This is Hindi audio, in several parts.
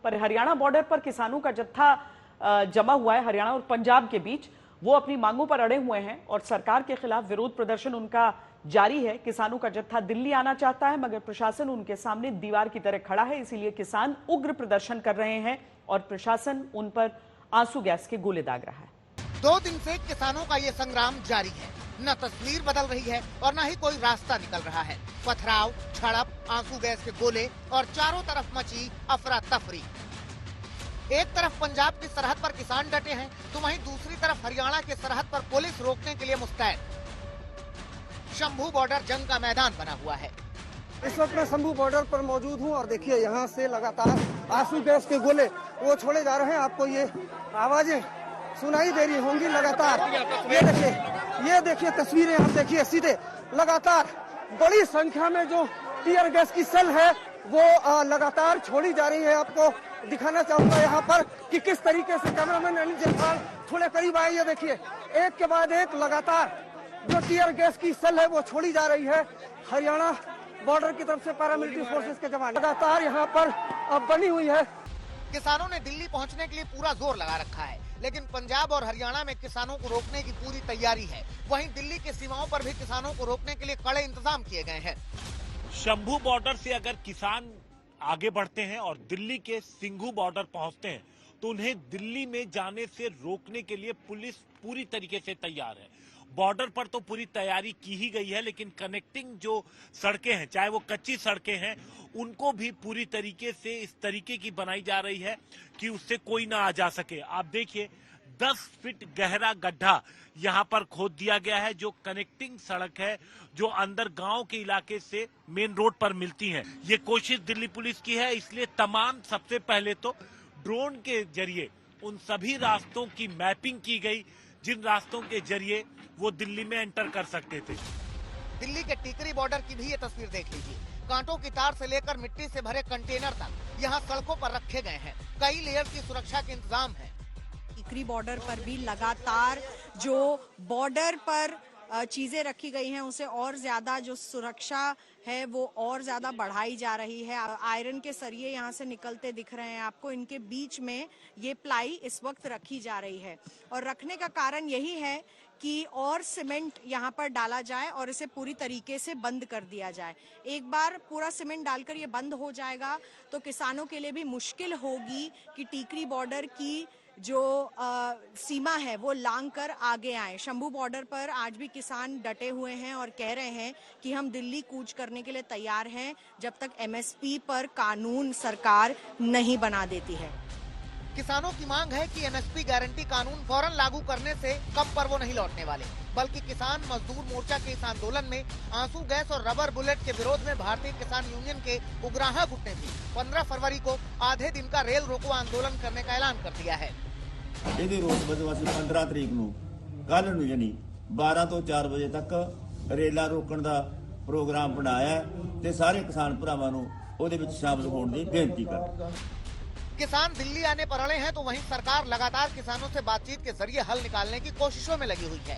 पर हरियाणा बॉर्डर पर किसानों का जत्था जमा हुआ है हरियाणा और पंजाब के बीच। वो अपनी मांगों पर अड़े हुए हैं और सरकार के खिलाफ विरोध प्रदर्शन उनका जारी है। किसानों का जत्था दिल्ली आना चाहता है मगर प्रशासन उनके सामने दीवार की तरह खड़ा है, इसीलिए किसान उग्र प्रदर्शन कर रहे हैं और प्रशासन उन पर आंसू गैस के गोले दाग रहा है। 2 दिन से किसानों का ये संग्राम जारी है। न तस्वीर बदल रही है और न ही कोई रास्ता निकल रहा है। पथराव, झड़प, आंसू गैस के गोले और चारों तरफ मची अफरा तफरी। एक तरफ पंजाब की सरहद पर किसान डटे हैं तो वहीं दूसरी तरफ हरियाणा के सरहद पर पुलिस रोकने के लिए मुस्तैद। शंभू बॉर्डर जंग का मैदान बना हुआ है। इस वक्त मैं शंभू बॉर्डर पर मौजूद हूं और देखिए यहाँ से लगातार आंसू गैस के गोले वो छोड़े जा रहे हैं। आपको ये आवाजें सुनाई दे रही होंगी लगातार। ये देखिए तस्वीरें आप देखिए सीधे लगातार बड़ी संख्या में जो टीयर गैस की सेल है वो लगातार छोड़ी जा रही है। आपको दिखाना चाहूंगा यहाँ पर कि किस तरीके से कैमरामैन अनिल जयसवाल थोड़े करीब आए। ये देखिए एक के बाद एक लगातार जो टीयर गैस की सेल है वो छोड़ी जा रही है। हरियाणा बॉर्डर की तरफ से पैरामिलिट्री फोर्सेस के जवान लगातार यहाँ पर बनी हुई है। किसानों ने दिल्ली पहुंचने के लिए पूरा जोर लगा रखा है, लेकिन पंजाब और हरियाणा में किसानों को रोकने की पूरी तैयारी है। वहीं दिल्ली की सीमाओं पर भी किसानों को रोकने के लिए कड़े इंतजाम किए गए हैं। शंभू बॉर्डर से अगर किसान आगे बढ़ते हैं और दिल्ली के सिंघू बॉर्डर पहुंचते हैं तो उन्हें दिल्ली में जाने से रोकने के लिए पुलिस पूरी तरीके से तैयार है। बॉर्डर पर तो पूरी तैयारी की ही गई है, लेकिन कनेक्टिंग जो सड़कें हैं, चाहे वो कच्ची सड़कें हैं, उनको भी पूरी तरीके से इस तरीके की बनाई जा रही है कि उससे कोई ना आ जा सके। आप देखिए 10 फीट गहरा गड्ढा यहाँ पर खोद दिया गया है, जो कनेक्टिंग सड़क है जो अंदर गांव के इलाके से मेन रोड पर मिलती है। ये कोशिश दिल्ली पुलिस की है, इसलिए तमाम सबसे पहले तो ड्रोन के जरिए उन सभी रास्तों की मैपिंग की गई जिन रास्तों के जरिए वो दिल्ली में एंटर कर सकते थे। दिल्ली के टिकरी बॉर्डर की भी ये तस्वीर देख लीजिए। कांटों की तार से लेकर मिट्टी से भरे कंटेनर तक यहाँ सड़कों पर रखे गए हैं। कई लेयर की सुरक्षा के इंतजाम है। टिकरी बॉर्डर पर भी लगातार जो बॉर्डर पर चीजें रखी गई हैं उसे और ज्यादा जो सुरक्षा है वो और ज्यादा बढ़ाई जा रही है। आयरन के सरिये यहाँ से निकलते दिख रहे हैं आपको। इनके बीच में ये प्लाई इस वक्त रखी जा रही है और रखने का कारण यही है कि और सीमेंट यहाँ पर डाला जाए और इसे पूरी तरीके से बंद कर दिया जाए। एक बार पूरा सीमेंट डालकर ये बंद हो जाएगा तो किसानों के लिए भी मुश्किल होगी कि टिकरी बॉर्डर की जो सीमा है वो लांग कर आगे आए। शंभू बॉर्डर पर आज भी किसान डटे हुए हैं और कह रहे हैं कि हम दिल्ली कूच करने के लिए तैयार हैं जब तक एमएसपी पर कानून सरकार नहीं बना देती है। किसानों की मांग है कि एमएसपी गारंटी कानून फौरन लागू करने से कम पर वो नहीं लौटने वाले, बल्कि किसान मजदूर मोर्चा के इस आंदोलन में आंसू गैस और रबर बुलेट के विरोध में भारतीय किसान यूनियन के उग्राहा गुट ने भी 15 फरवरी को आधे दिन का रेल रोको आंदोलन करने का ऐलान कर दिया है। ਇਹਦੇ ਰੋਸ ਵਜੋਂ ਅਸੀਂ 15 ਤਰੀਕ ਨੂੰ ਕੱਲ ਨੂੰ ਯਾਨੀ 12 ਤੋਂ 4 ਵਜੇ ਤੱਕ ਰੇਲਾਂ ਰੋਕਣ ਦਾ ਪ੍ਰੋਗਰਾਮ ਬਣਾਇਆ ਤੇ ਸਾਰੇ ਕਿਸਾਨ ਭਰਾਵਾਂ ਨੂੰ ਉਹਦੇ ਵਿੱਚ ਸ਼ਾਮਲ ਹੋਣ ਦੀ ਬੇਨਤੀ ਕਰਦਾ। किसान दिल्ली आने पर अड़े हैं तो वहीं सरकार लगातार किसानों से बातचीत के जरिए हल निकालने की कोशिशों में लगी हुई है।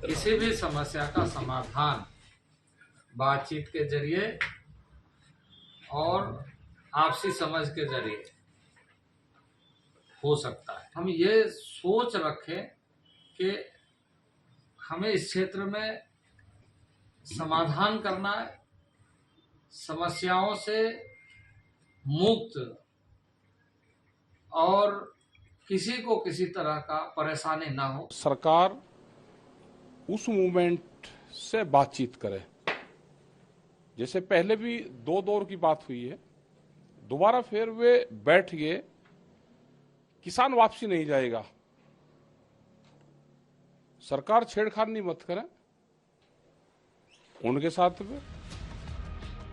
किसी भी समस्या का समाधान बातचीत के जरिए और आपसी समझ के जरिए हो सकता है। हम ये सोच रखें कि हमें इस क्षेत्र में समाधान करना है, समस्याओं से मुक्त और किसी को किसी तरह का परेशानी ना हो। सरकार उस मूवमेंट से बातचीत करे, जैसे पहले भी 2 दौर की बात हुई है, दोबारा फिर वे बैठ गए। किसान वापसी नहीं जाएगा, सरकार छेड़खानी मत करे उनके साथ में।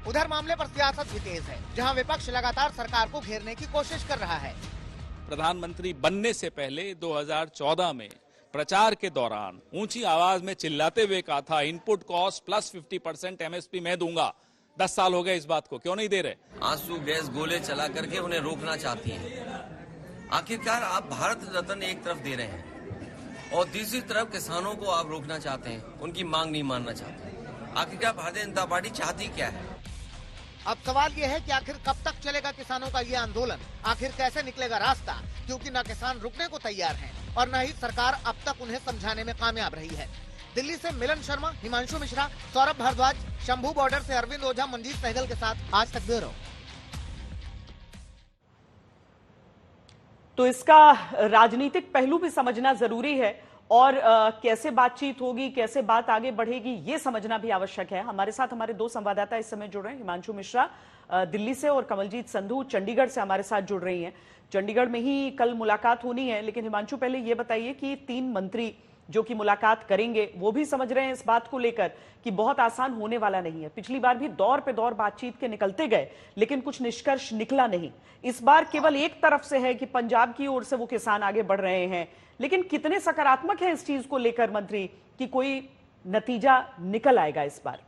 उधर मामले पर सियासत भी तेज है, जहां विपक्ष लगातार सरकार को घेरने की कोशिश कर रहा है। प्रधानमंत्री बनने से पहले 2014 में प्रचार के दौरान ऊंची आवाज में चिल्लाते हुए कहा था इनपुट कॉस्ट प्लस 50% एमएसपी मैं दूंगा। 10 साल हो गए इस बात को, क्यों नहीं दे रहे? आंसू गैस गोले चला करके उन्हें रोकना चाहती हैं। आखिरकार आप भारत रत्न एक तरफ दे रहे हैं और दूसरी तरफ किसानों को आप रोकना चाहते हैं, उनकी मांग नहीं मानना चाहते। आखिरकार भारतीय जनता पार्टी चाहती क्या है? अब सवाल ये है कि आखिर कब तक चलेगा किसानों का ये आंदोलन, आखिर कैसे निकलेगा रास्ता, क्योंकि न किसान रुकने को तैयार हैं और न ही सरकार अब तक उन्हें समझाने में कामयाब रही है। दिल्ली से मिलन शर्मा, हिमांशु मिश्रा, सौरभ भारद्वाज, शंभू बॉर्डर से अरविंद ओझा, मंजीत सहगल के साथ आज तक ब्यूरो। तो इसका राजनीतिक पहलू भी समझना जरूरी है और कैसे बातचीत होगी, कैसे बात आगे बढ़ेगी, ये समझना भी आवश्यक है। हमारे साथ हमारे दो संवाददाता इस समय जुड़ रहे हैं, हिमांशु मिश्रा दिल्ली से और कमलजीत संधू चंडीगढ़ से हमारे साथ जुड़ रही हैं। चंडीगढ़ में ही कल मुलाकात होनी है, लेकिन हिमांशु पहले ये बताइए कि 3 मंत्री जो कि मुलाकात करेंगे वो भी समझ रहे हैं इस बात को लेकर कि बहुत आसान होने वाला नहीं है। पिछली बार भी दौर पे दौर बातचीत के निकलते गए लेकिन कुछ निष्कर्ष निकला नहीं। इस बार केवल एक तरफ से है कि पंजाब की ओर से वो किसान आगे बढ़ रहे हैं, लेकिन कितने सकारात्मक है इस चीज को लेकर मंत्री कि कोई नतीजा निकल आएगा इस बार?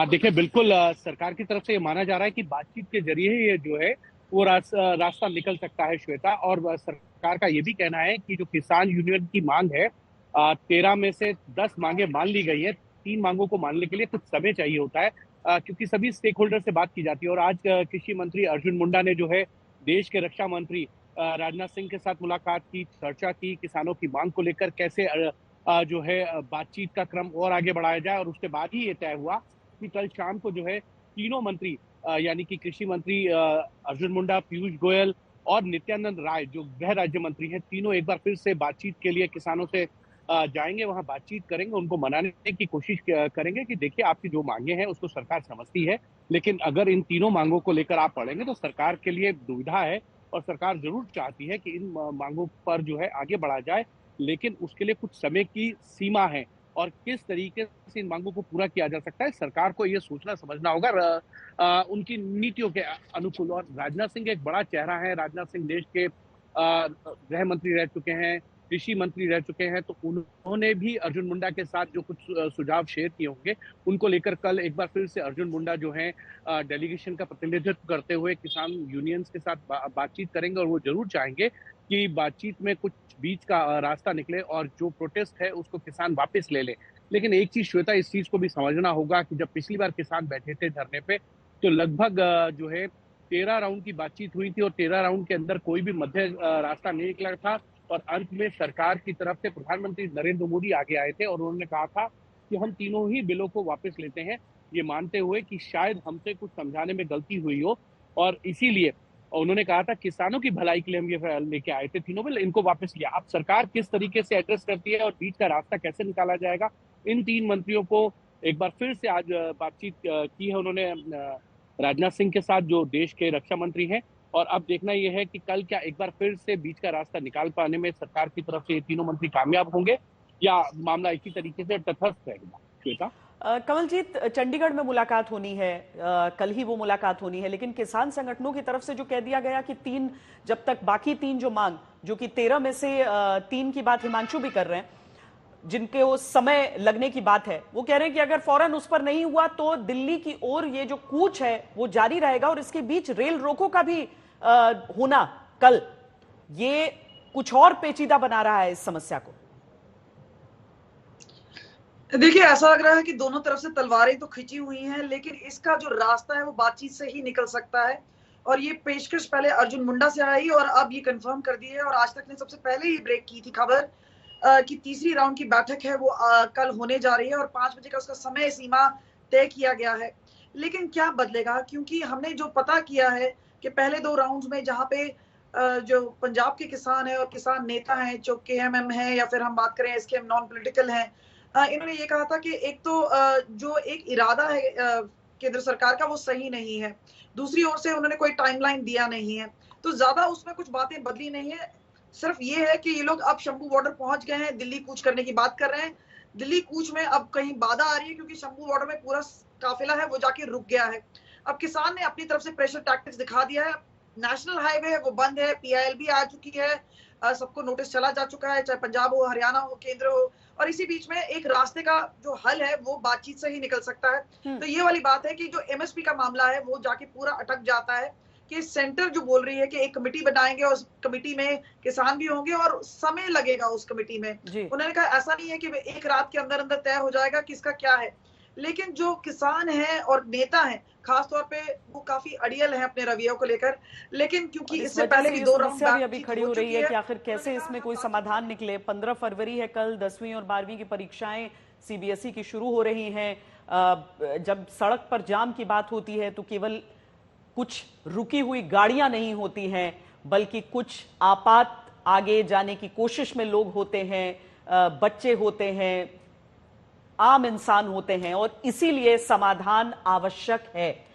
देखिए, बिल्कुल सरकार की तरफ से ये माना जा रहा है कि बातचीत के जरिए ये जो है वो रास्ता निकल सकता है श्वेता। और सरकार का ये भी कहना है कि जो किसान यूनियन की मांग है 13 में से 10 मांगे मान ली गई है। 3 मांगों को मानने के लिए कुछ समय चाहिए होता है क्योंकि सभी स्टेक होल्डर से बात की जाती है। और आज कृषि मंत्री अर्जुन मुंडा ने जो है देश के रक्षा मंत्री राजनाथ सिंह के साथ मुलाकात की, चर्चा की किसानों की मांग को लेकर कैसे जो है बातचीत का क्रम और आगे बढ़ाया जाए। और उसके बाद ही ये तय हुआ कि कल शाम को जो है तीनों मंत्री यानी कि कृषि मंत्री अर्जुन मुंडा, पीयूष गोयल और नित्यानंद राय जो गृह राज्य मंत्री हैं, तीनों एक बार फिर से बातचीत के लिए किसानों से जाएंगे, वहां बातचीत करेंगे, उनको मनाने की कोशिश करेंगे कि देखिए आपकी जो मांगे हैं उसको सरकार समझती है, लेकिन अगर इन तीनों मांगों को लेकर आप पढ़ेंगे तो सरकार के लिए दुविधा है और सरकार जरूर चाहती है कि इन मांगों पर जो है आगे बढ़ा जाए, लेकिन उसके लिए कुछ समय की सीमा है और किस तरीके से इन मांगों को पूरा किया जा सकता है सरकार को ये सोचना समझना होगा उनकी नीतियों के अनुकूल। और राजनाथ सिंह एक बड़ा चेहरा है, राजनाथ सिंह देश के गृह मंत्री रह चुके हैं, कृषि मंत्री रह चुके हैं, तो उन्होंने भी अर्जुन मुंडा के साथ जो कुछ सुझाव शेयर किए होंगे उनको लेकर कल एक बार फिर से अर्जुन मुंडा जो है डेलीगेशन का प्रतिनिधित्व करते हुए किसान यूनियंस के साथ बातचीत करेंगे। और वो जरूर चाहेंगे कि बातचीत में कुछ बीच का रास्ता निकले और जो प्रोटेस्ट है उसको किसान वापस ले ले। लेकिन एक चीज श्वेता, इस चीज को भी समझना होगा कि जब पिछली बार किसान बैठे थे धरने पे तो लगभग जो है 13 राउंड की बातचीत हुई थी और 13 राउंड के अंदर कोई भी मध्य रास्ता नहीं निकला था और अंत में सरकार की तरफ से प्रधानमंत्री नरेंद्र मोदी आगे आए थे और उन्होंने कहा था कि हम तीनों ही बिलों को वापस लेते हैं, ये मानते हुए कि शायद हमसे कुछ समझाने में गलती हुई हो और इसीलिए उन्होंने कहा था किसानों की भलाई के लिए हम ये लेके आए थे तीनों बिल, इनको वापस लिया। अब सरकार किस तरीके से एड्रेस करती है और बीच का रास्ता कैसे निकाला जाएगा, इन 3 मंत्रियों को एक बार फिर से आज बातचीत की है उन्होंने राजनाथ सिंह के साथ जो देश के रक्षा मंत्री हैं। और अब देखना यह है कि कल क्या एक बार फिर से बीच का रास्ता निकाल पाने में सरकार की तरफ से ये तीनों मंत्री कामयाब होंगे या मामला इसी तरीके से तटस्थ रहेगा। श्वेता, कमलजीत, चंडीगढ़ में मुलाकात होनी है, कल ही वो मुलाकात होनी है, लेकिन किसान संगठनों की तरफ से जो कह दिया गया कि 3 जब तक बाकी 3 जो मांग जो कि 13 में से 3 की बात हिमांशु भी कर रहे हैं जिनके वो समय लगने की बात है, वो कह रहे हैं कि अगर फौरन उस पर नहीं हुआ तो दिल्ली की ओर ये जो कूच है वो जारी रहेगा और इसके बीच रेल रोको का भी होना कल, ये कुछ और पेचीदा बना रहा है इस समस्या को। देखिए, ऐसा लग रहा है कि दोनों तरफ से तलवारें तो खिंची हुई हैं, लेकिन इसका जो रास्ता है वो बातचीत से ही निकल सकता है। और ये पेशकश पहले अर्जुन मुंडा से आई और अब ये कंफर्म कर दी है और आज तक ने सबसे पहले ही ब्रेक की थी खबर कि तीसरी राउंड की बैठक है वो कल होने जा रही है और 5 बजे का उसका समय सीमा तय किया गया है। लेकिन क्या बदलेगा, क्योंकि हमने जो पता किया है कि पहले 2 राउंड्स में जहाँ पे जो पंजाब के किसान है और किसान नेता हैं जो KMM है या फिर हम बात करें SKM नॉन पॉलिटिकल हैं, इन्होंने ये कहा था कि एक तो जो एक इरादा है केंद्र सरकार का वो सही नहीं है, दूसरी ओर से उन्होंने कोई टाइमलाइन दिया नहीं है, तो ज्यादा उसमें कुछ बातें बदली नहीं है। सिर्फ ये है कि ये लोग अब शंभू बॉर्डर पहुंच गए हैं, दिल्ली कूच करने की बात कर रहे हैं। दिल्ली कूच में अब कहीं बाधा आ रही है क्योंकि शंभू बॉर्डर में पूरा काफिला है वो जाके रुक गया है। अब किसान ने अपनी तरफ से प्रेशर टैक्टिक्स दिखा दिया है, नेशनल हाईवे है वो बंद है, PIL भी आ चुकी है, सबको नोटिस चला जा चुका है, चाहे पंजाब हो, हरियाणा हो, केंद्र हो, और इसी बीच में एक रास्ते का जो हल है वो बातचीत से ही निकल सकता है। तो ये वाली बात है कि जो MSP का मामला है वो जाके पूरा अटक जाता है कि सेंटर जो बोल रही है कि एक कमेटी बनाएंगे और उस कमेटी में किसान भी होंगे और समय लगेगा उस कमेटी में। उन्होंने कहा ऐसा नहीं है कि एक रात के अंदर अंदर तय हो जाएगा कि इसका क्या है। लेकिन जो किसान हैं और नेता हैं खासतौर पे वो काफी अड़ियल हैं अपने रवैयों को लेकर। लेकिन क्योंकि इससे पहले भी 2 राउंड भी अभी खड़ी हो रही है कि आखिर कैसे इसमें कोई समाधान निकले। 15 फरवरी है कल, 10वीं और 12वीं की परीक्षाएं सीबीएसई की शुरू हो रही हैं। जब सड़क पर जाम की बात होती है तो केवल कुछ रुकी हुई गाड़ियां नहीं होती हैं, बल्कि कुछ आपात आगे जाने की कोशिश में लोग होते हैं, बच्चे होते हैं, आम इंसान होते हैं, और इसीलिए समाधान आवश्यक है।